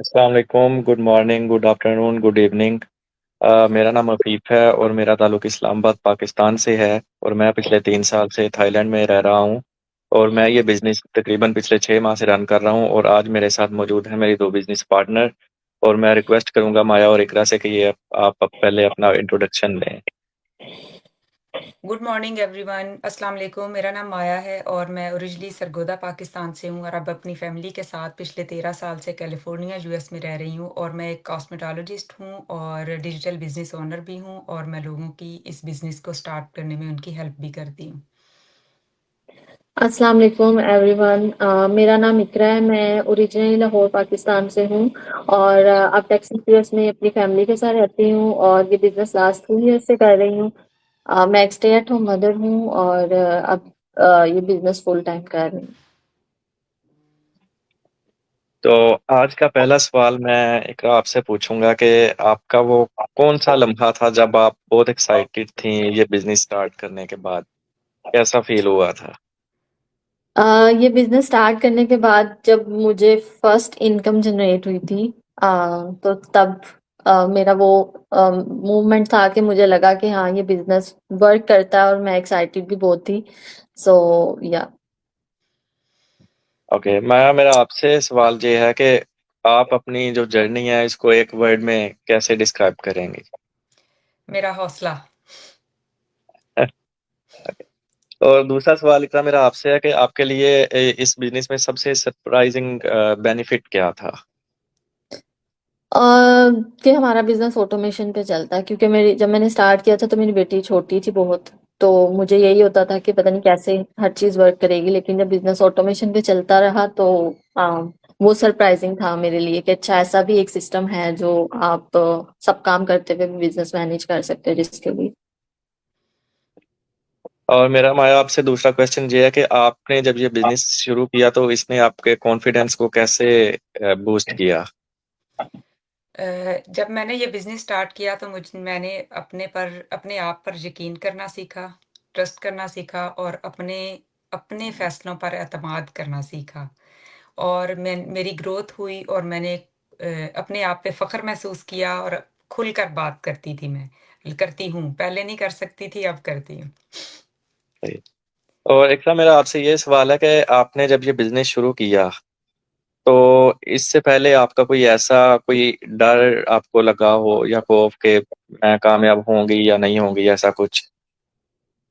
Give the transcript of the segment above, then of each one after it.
अस्सलाम वालेकुम, good morning, good afternoon, good evening. मेरा नाम अफ़ीफ़ है और मेरा ताल्लुक इस्लामाबाद पाकिस्तान से है और मैं पिछले 3 साल से थाईलैंड में रह रहा हूँ और मैं ये बिज़नेस तकरीबन पिछले 6 माह से रन कर रहा हूँ और आज मेरे साथ मौजूद हैं मेरी 2 बिज़नेस पार्टनर और मैं रिक्वेस्ट करूँगा माया और इकरा से कि ये आप पहले अपना इंट्रोडक्शन दें। Good morning everyone. अस्सलाम वालेकुम। मेरा नाम माया है और मैं ओरिजिनली सरगोदा पाकिस्तान से हूँ और अब अपनी फैमिली के साथ पिछले 13 साल से कैलिफोर्निया यूएस में रह रही हूँ और मैं एक कॉस्मेटोलॉजिस्ट हूँ और डिजिटल बिजनेस ओनर भी हूँ और मैं लोगों की इस बिज़नेस को स्टार्ट करने में उनकी हेल्प भी करती हूँ। अस्सलाम वालेकुम एवरीवन। मेरा नाम इकरा है। मैं ओरिजिनली लाहौर पाकिस्तान से हूँ और अब टेक्सास यूएस में अपनी फैमिली के साथ रहती हूँ और ये बिजनेस लास्ट 2 ईयर से कर रही हूँ। मैं एक स्टे एट होम मदर हूँ और अब ये बिजनेस फुल टाइम कर रही हूँ। तो आज का पहला सवाल मैं इकरा आपसे पूछूँगा कि आपका वो कौन-सा लम्हा था जब आप बहुत एक्साइटेड थीं ये बिज़नेस स्टार्ट करने के बाद? कैसा फ़ील हुआ था? अ, ये बिजनेस स्टार्ट करने के बाद जब मुझे फर्स्ट इनकम जनरेट हुई थी, तो तब मेरा वो मूवमेंट था कि मुझे लगा कि हाँ ये बिजनेस वर्क करता है और मैं एक्साइटेड भी बहुत थी। सो या ओके, मेरा आपसे सवाल ये है कि आप अपनी जो जर्नी है इसको एक वर्ड में कैसे डिस्क्राइब करेंगे? मेरा हौसला। और दूसरा सवाल इकरा मेरा आपसे है कि आपके लिए इस बिज़नेस में सबसे सरप्राइज़िंग बेनिफिट क्या था? अ, कि हमारा बिजनेस ऑटोमेशन पे चलता है, क्योंकि मेरी जब मैंने स्टार्ट किया था तो मेरी बेटी छोटी थी बहुत। तो मुझे यही होता था कि पता नहीं कैसे हर चीज वर्क करेगी, लेकिन जब बिजनेस ऑटोमेशन पे चलता रहा तो वो सरप्राइजिंग था मेरे लिए कि अच्छा ऐसा भी एक सिस्टम है जो आप सब काम करते हुए बिजनेस मैनेज कर सकते हो जिसके भी। और मेरा माया आपसे दूसरा क्वेश्चन ये है कि आपने जब ये बिज़नेस शुरू किया तो इसने आपके कॉन्फिडेंस को कैसे बूस्ट किया? जब मैंने ये बिज़नेस स्टार्ट किया तो मैंने अपने आप पर यकीन करना सीखा, ट्रस्ट करना सीखा और अपने अपने फैसलों पर एतमाद करना सीखा। और मेरी ग्रोथ हुई और मैंने अपने आप पे फ़ख्र महसूस किया और खुलकर बात करती हूँ। पहले नहीं कर सकती थी, अब करती हूँ। सही। और इकरा मेरा आपसे ये सवाल है कि आपने जब ये बिज़नेस शुरू किया तो इससे पहले आपका कोई डर आपको लगा हो या खौफ कि मैं कामयाब होंगी या नहीं होंगी ऐसा कुछ?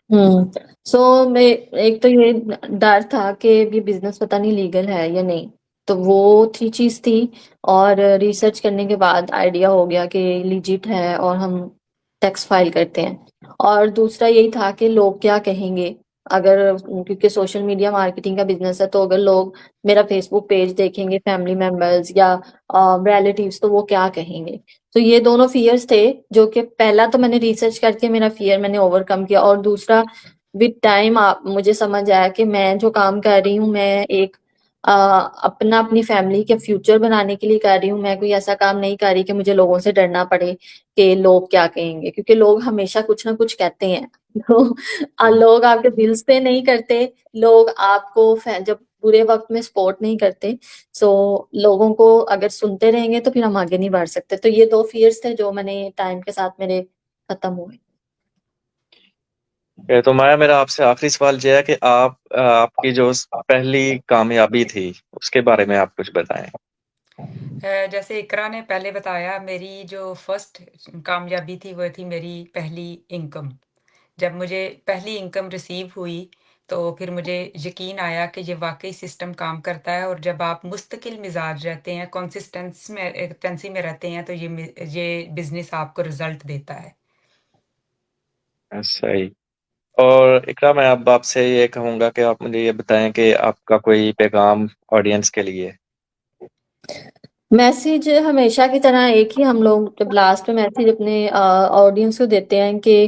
सो मैं एक तो ये डर था कि ये बिजनेस पता नहीं लीगल है या नहीं, तो वो थी चीज थी। और रिसर्च करने के बाद आइडिया हो गया कि लीजिट है और हम टैक्स फाइल करते हैं। और दूसरा यही था कि लोग क्या कहेंगे अगर, क्योंकि सोशल मीडिया मार्केटिंग का बिजनेस है, तो अगर लोग मेरा फेसबुक पेज देखेंगे, फैमिली मेंबर्स या रिलेटिव्स, तो वो क्या कहेंगे। तो ये दोनों फियर्स थे जो कि पहला तो मैंने रिसर्च करके मेरा फियर मैंने ओवरकम किया, और दूसरा विद टाइम आप मुझे समझ आया कि मैं जो काम कर रही हूँ मैं एक अपनी फैमिली के फ्यूचर बनाने के लिए कर रही हूँ। मैं कोई ऐसा काम नहीं कर रही कि मुझे लोगों से डरना पड़े कि लोग क्या कहेंगे, क्योंकि लोग हमेशा कुछ ना कुछ कहते हैं। तो लोग आपके दिल्स पे नहीं करते, लोग आपको जब बुरे वक्त में सपोर्ट नहीं करते। सो लोगों को अगर सुनते रहेंगे तो फिर हम आगे नहीं बढ़ सकते। तो ये दो फियर्स थे जो मैंने टाइम के साथ मेरे खत्म हुए। तो माया मेरा आपसे आखिरी सवाल ये है कि आपकी जो पहली कामयाबी थी उसके बारे में आप कुछ बताएं। जैसे इकरा ने पहले बताया, मेरी जो फर्स्ट कामयाबी थी वो थी मेरी पहली इनकम। जब मुझे पहली इनकम रिसीव हुई तो फिर मुझे यकीन आया कि ये वाकई सिस्टम काम करता है और जब आप मुस्तकिल मिजाज रहते हैं, कंसिस्टेंसी में रहते हैं, तो ये बिजनेस आपको रिजल्ट देता है। सही। और इकरा मैं अब आपसे ये कहूँगा कि आप मुझे ये बताएं कि आपका कोई पैगाम ऑडियंस के लिए। मैसेज हमेशा की तरह एक ही, हम लोग जब लास्ट में मैसेज अपने ऑडियंस को देते हैं कि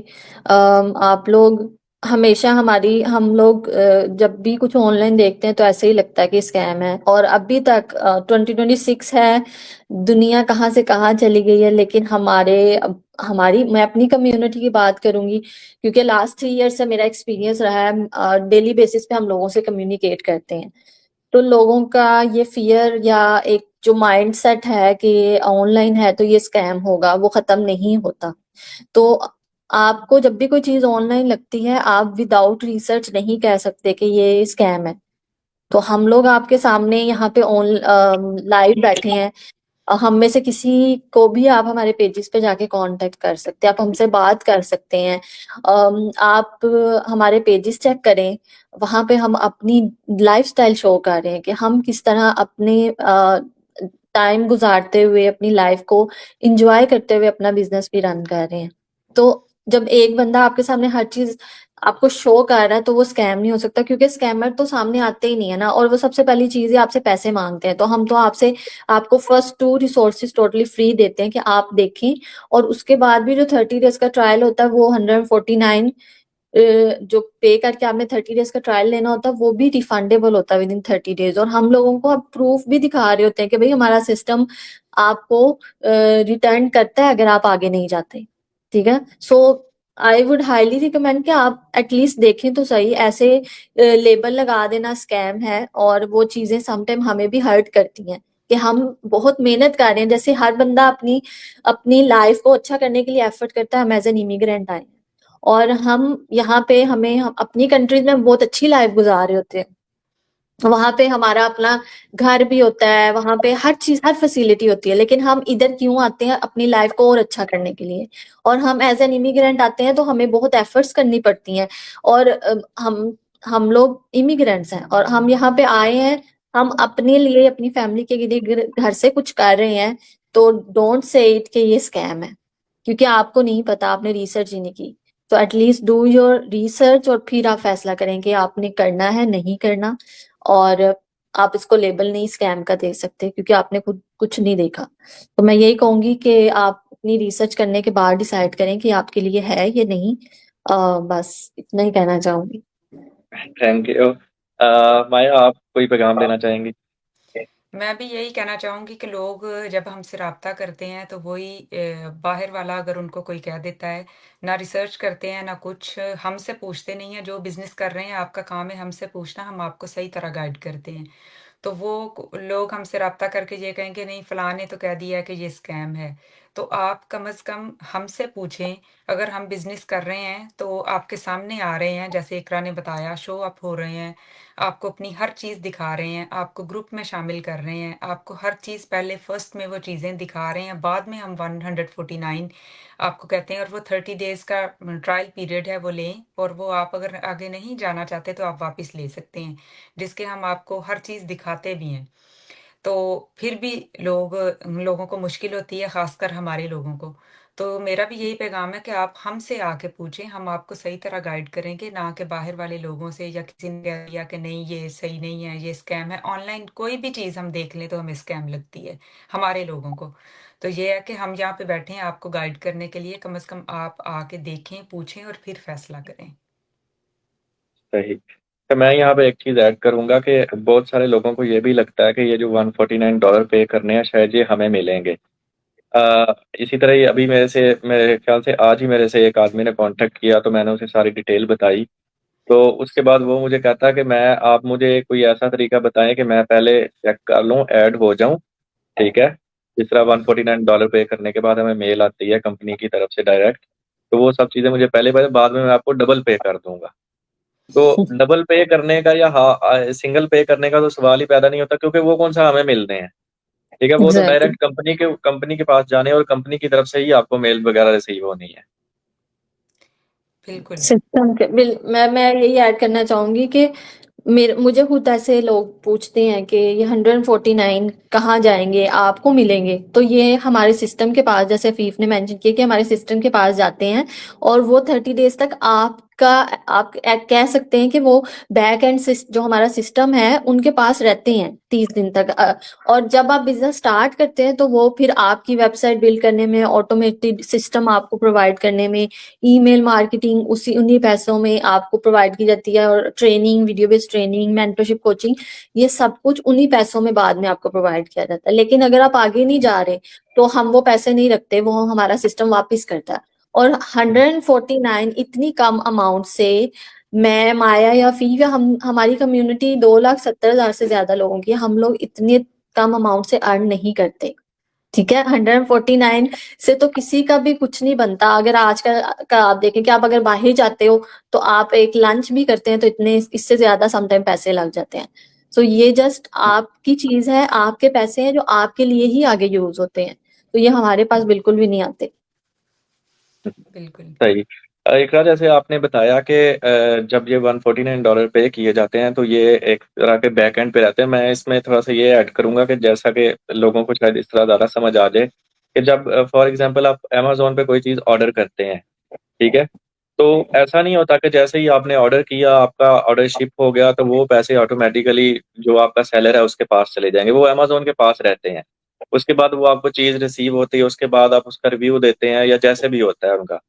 आप लोग हमेशा हम लोग जब भी कुछ ऑनलाइन देखते हैं तो ऐसे ही लगता है कि स्कैम है। और अभी तक 2026 है, दुनिया कहाँ से कहाँ चली गई है, लेकिन हमारी मैं अपनी कम्युनिटी की बात करूंगी, क्योंकि लास्ट 3 ईयर से मेरा एक्सपीरियंस रहा है। डेली बेसिस पे हम लोगों से कम्युनिकेट करते हैं, तो लोगों का ये फियर या एक जो माइंडसेट है कि ऑनलाइन है तो ये स्कैम होगा, वो खत्म नहीं होता। तो आपको जब भी कोई चीज ऑनलाइन लगती है, आप विदाउट रिसर्च नहीं कह सकते कि ये स्कैम है। तो हम लोग आपके सामने यहाँ पे ऑन लाइव बैठे हैं। हम में से किसी को भी आप हमारे पेजेस पे जाके कांटेक्ट कर सकते हैं, आप हमसे बात कर सकते हैं। आप हमारे पेजेस चेक करें, वहां पे हम अपनी लाइफस्टाइल शो कर रहे हैं कि हम किस तरह अपने टाइम गुजारते हुए अपनी लाइफ को इंजॉय करते हुए अपना बिजनेस भी रन कर रहे हैं। तो जब एक बंदा आपके सामने हर चीज आपको शो कर रहा है तो वो स्कैम नहीं हो सकता, क्योंकि स्कैमर तो सामने आते ही नहीं है ना। और वो सबसे पहली चीज है आपसे पैसे मांगते हैं, तो हम तो आपसे आपको फर्स्ट 2 रिसोर्सेज टोटली फ्री देते हैं कि आप देखें। और उसके बाद भी जो 30 डेज का ट्रायल होता है वो 149 जो पे करके आपने 30 डेज का ट्रायल लेना होता है वो भी रिफंडेबल होता है विद इन 30 डेज। और हम लोगों को अब प्रूफ भी दिखा रहे होते हैं कि भाई हमारा सिस्टम आपको रिटर्न करता है अगर आप आगे नहीं जाते। ठीक है। सो आई वुड हाईली रिकमेंड कि आप एटलीस्ट देखें तो सही। ऐसे लेबल लगा देना स्कैम है, और वो चीजें समटाइम हमें भी हर्ट करती हैं कि हम बहुत मेहनत कर रहे हैं। जैसे हर बंदा अपनी अपनी लाइफ को अच्छा करने के लिए एफर्ट करता है। हम एज एन इमिग्रेंट आए हैं और हम यहाँ पे हम अपनी कंट्रीज में बहुत अच्छी लाइफ गुजार रहे होते हैं। वहां पे हमारा अपना घर भी होता है, वहां पे हर चीज हर फैसिलिटी होती है, लेकिन हम इधर क्यों आते हैं? अपनी लाइफ को और अच्छा करने के लिए। और हम एज एन इमिग्रेंट आते हैं तो हमें बहुत एफर्ट्स करनी पड़ती हैं। और हम लोग इमिग्रेंट्स हैं और हम यहाँ पे आए हैं, हम अपने लिए अपनी फैमिली के लिए घर से कुछ कर रहे हैं। तो डोंट से इट कि ये स्कैम है, क्योंकि आपको नहीं पता, आपने रिसर्च ही नहीं की। तो एटलीस्ट डू योर रिसर्च और फिर आप फैसला करें कि आपने करना है नहीं करना। और आप इसको लेबल नहीं स्कैम का दे सकते, क्योंकि आपने खुद कुछ नहीं देखा। तो मैं यही कहूंगी कि आप अपनी रिसर्च करने के बाद डिसाइड करें कि आपके लिए है या नहीं। बस इतना ही कहना चाहूंगी। Thank you. माया, आप कोई पैगाम देना चाहेंगी? मैं भी यही कहना चाहूँगी कि लोग जब हमसे राब्ता करते हैं तो वही बाहर वाला अगर उनको कोई कह देता है, ना रिसर्च करते हैं ना कुछ, हमसे पूछते नहीं हैं। जो बिज़नेस कर रहे हैं आपका काम है हमसे पूछना, हम आपको सही तरह गाइड करते हैं। तो वो लोग हमसे राब्ता करके ये कहेंगे नहीं फलां ने तो कह दिया है कि ये स्कैम है। तो आप कम से कम हमसे पूछें। अगर हम बिजनेस कर रहे हैं तो आपके सामने आ रहे हैं, जैसे इकरा ने बताया, शो अप हो रहे हैं, आपको अपनी हर चीज़ दिखा रहे हैं, आपको ग्रुप में शामिल कर रहे हैं, आपको हर चीज़ पहले फर्स्ट में वो चीज़ें दिखा रहे हैं, बाद में हम 149 आपको कहते हैं। और वो 30 डेज़ का ट्रायल पीरियड है वो लें, और वो आप अगर आगे नहीं जाना चाहते तो आप वापस ले सकते हैं, जिसके हम आपको हर चीज़ दिखाते भी हैं। तो फिर भी लोगों को मुश्किल होती है, ख़ासकर हमारे लोगों को। तो मेरा भी यही पैगाम है कि आप हमसे आके पूछें, हम आपको सही तरह गाइड करेंगे, ना कि बाहर वाले लोगों से या किसी ने कह दिया कि नहीं ये सही नहीं है, ये स्कैम है। ऑनलाइन कोई भी चीज़ हम देख लें तो हमें स्कैम लगती है, हमारे लोगों को। तो ये है कि हम यहाँ पे बैठे हैं आपको गाइड करने के लिए, कम से कम आप आके देखें, पूछें और फिर फैसला करें। सही। तो मैं यहाँ पे एक चीज ऐड करूंगा कि बहुत सारे लोगों को ये भी लगता है कि ये जो $149 पे करने हैं शायद ये हमें मिलेंगे। इसी तरह ही अभी मेरे ख्याल से आज ही मेरे से एक आदमी ने कांटेक्ट किया, तो मैंने उसे सारी डिटेल बताई। तो उसके बाद वो मुझे कहता है कि आप मुझे कोई ऐसा तरीका बताएं कि मैं पहले चेक कर लूं, ऐड हो जाऊं। ठीक है। जिस तरह $149 पे करने के बाद हमें मेल आती है कंपनी की तरफ से डायरेक्ट, तो वो सब चीज़ें मुझे पहले पहले, बाद में मैं आपको डबल पे कर दूंगा। तो डबल पे करने का या सिंगल पे करने का तो सवाल ही पैदा नहीं होता, क्योंकि वो कौन सा हमें मिलने हैं। ठीक है। वो तो एग्जैक्टली। डायरेक्ट कंपनी के पास जाने और कंपनी की तरफ से ही आपको मेल वगैरह रिसीव होनी है। बिल्कुल। सिस्टम के मैं यही ऐड करना चाहूंगी कि मुझे खुद ऐसे लोग पूछते हैं कि ये 149 कहाँ जाएंगे, आपको मिलेंगे? तो ये हमारे सिस्टम के पास, जैसे फीफ ने मेंशन किया कि हमारे सिस्टम के पास जाते हैं, और वो 30 डेज तक आप कह सकते हैं कि वो बैक एंड जो हमारा सिस्टम है उनके पास रहते हैं 30 दिन तक। और जब आप बिजनेस स्टार्ट करते हैं तो वो फिर आपकी वेबसाइट बिल्ड करने में, ऑटोमेटेड सिस्टम आपको प्रोवाइड करने में, ईमेल मार्केटिंग उन्हीं पैसों में आपको प्रोवाइड की जाती है, और training, video based training, mentorship, coaching, ये सब कुछ उन्हीं पैसों में बाद में आपको प्रोवाइड किया जाता है। लेकिन अगर आप आगे नहीं जा रहे तो हम वो पैसे नहीं रखते, वो हमारा सिस्टम वापस करता है। और 149 इतनी कम अमाउंट से मैं, माया या फीवा, हमारी कम्युनिटी 2,70,000 से ज्यादा लोगों की है। हम लोग इतने कम अमाउंट से अर्न नहीं करते, ठीक है। 149 से तो किसी का भी कुछ नहीं बनता। अगर आज का आप देखें कि आप अगर बाहर जाते हो तो आप एक लंच भी करते हैं तो इतने, इससे ज्यादा समटाइम पैसे लग जाते हैं। सो ये जस्ट आपकी चीज है, आपके पैसे हैं जो आपके लिए ही आगे यूज होते हैं, तो ये हमारे पास बिल्कुल भी नहीं आते। बिल्कुल। सही। इकरा, जैसे आपने बताया कि जब ये $149 पे किए जाते हैं तो ये एक तरह के बैक एंड पे रहते हैं। मैं इसमें थोड़ा सा ये ऐड करूंगा कि जैसा कि लोगों को शायद इस तरह ज़्यादा समझ आ जाए कि जब फॉर एग्जांपल आप अमेजोन पे कोई चीज़ ऑर्डर करते हैं, ठीक है, तो ऐसा नहीं होता कि जैसे ही आपने ऑर्डर किया, आपका ऑर्डर शिप हो गया, तो वो पैसे ऑटोमेटिकली जो आपका सेलर है उसके पास चले जाएंगे। वो अमेजोन के पास रहते हैं। उसके बाद वो आपको चीज़ रिसीव होती है, उसके बाद आप उसका रिव्यू देते हैं या जैसे भी होता है उनका,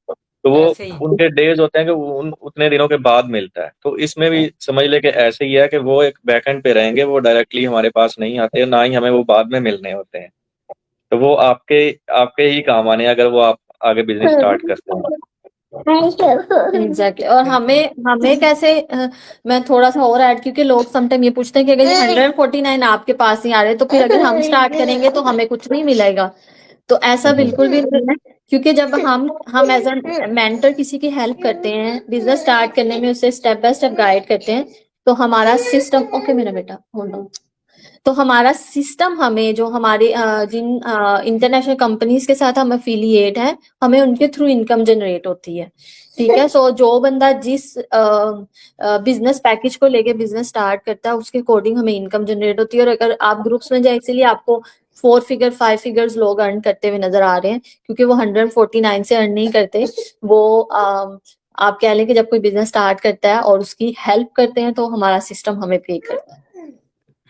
तो वो ऐसे ही। उनके डेज होते हैं कि वो उतने दिनों के बाद मिलता है। तो इसमें भी समझ ले कि ऐसे ही है कि वो एक बैकएंड पे रहेंगे, वो डायरेक्टली हमारे पास नहीं आते, ना ही हमें वो बाद में मिलने होते हैं। तो वो आपके आपके ही काम आने हैं अगर वो आप आगे बिजनेस स्टार्ट करते हैं। एग्जैक्टली। और बिल्कुल। हमें हमें कैसे मैं थोड़ा सा और ऐड, क्योंकि लोग समटाइम ये पूछते हैं कि अगर ये 149 आपके पास नहीं आ रहे तो फिर अगर हम स्टार्ट करेंगे तो हमें कुछ नहीं मिलेगा। तो ऐसा हम्म। बिल्कुल भी नहीं है, क्योंकि जब हम एज अ मेंटर किसी की हेल्प करते हैं बिजनेस स्टार्ट करने में, उसे स्टेप बाय स्टेप गाइड करते हैं, तो हमारा सिस्टम, ओके मेरा बेटा होल्ड ऑन, तो हमारा सिस्टम हमें, जो हमारे जिन इंटरनेशनल कंपनीज के साथ हम अफिलिएट हैं, हमें उनके थ्रू इनकम जनरेट होती है, ठीक है। सो जो बंदा जिस बिजनेस पैकेज को लेके बिजनेस स्टार्ट करता है उसके अकॉर्डिंग हमें इनकम जनरेट होती है। और अगर आप ग्रुप्स में जाए, इसीलिए आपको 4 फिगर 5 फिगर्स लोग अर्न करते हुए नजर आ रहे हैं, क्योंकि वो 149 से अर्न नहीं करते। वो आप कह लें कि जब कोई बिजनेस स्टार्ट करता है और उसकी हेल्प करते हैं तो हमारा सिस्टम हमें पे करता है।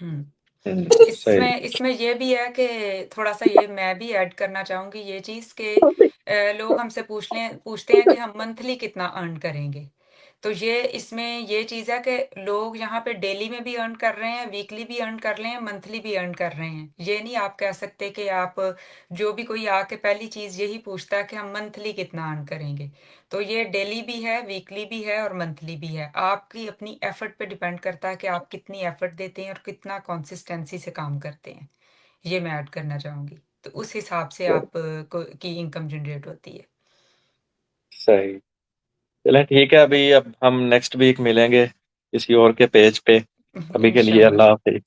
हुँ। सही। इसमें इसमें ये भी है कि थोड़ा-सा ये मैं भी ऐड करना चाहूँगी ये चीज़ कि लोग हमसे पूछते हैं कि हम मंथली कितना अर्न करेंगे। तो ये इसमें ये चीज़ है कि लोग यहाँ पे डेली में भी अर्न कर रहे हैं, वीकली भी अर्न कर रहे हैं, मंथली भी अर्न कर रहे हैं। ये नहीं आप कह सकते कि आप, जो भी कोई आके पहली चीज़ यही पूछता है कि हम मंथली कितना अर्न करेंगे। तो ये डेली भी है, वीकली भी है और मंथली भी है। आपकी अपनी एफर्ट पे डिपेंड करता है कि आप कितनी एफर्ट देते हैं और कितना कंसिस्टेंसी से काम करते हैं। ये मैं ऐड करना चाहूँगी। तो उस हिसाब से आप को की इनकम जनरेट होती है। सही। चलें ठीक है, अभी अब हम नेक्स्ट वीक मिलेंगे किसी और के पेज पे। अभी के लिए इंशाल्लाह। अल्लाह हाफिज।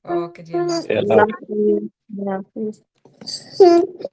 ओके जी, अल्लाह अल्लाह हाफ़िज़। अल्लाह हाफिज़।